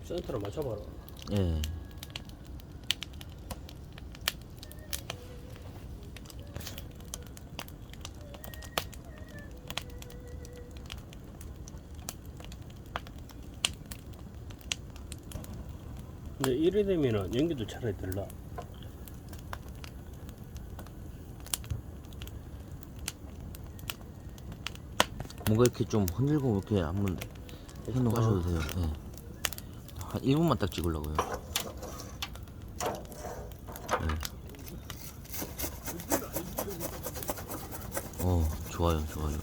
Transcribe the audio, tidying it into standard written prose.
센터를 맞춰봐라. 예. 근데 이래 되면은 연기도 차라리 들라. 뭔가 이렇게 좀 흔들고 이렇게 한번 해놓으셔도 돼요. 예. 한 1분만 딱 찍으려고요. 예. 좋아요, 좋아요.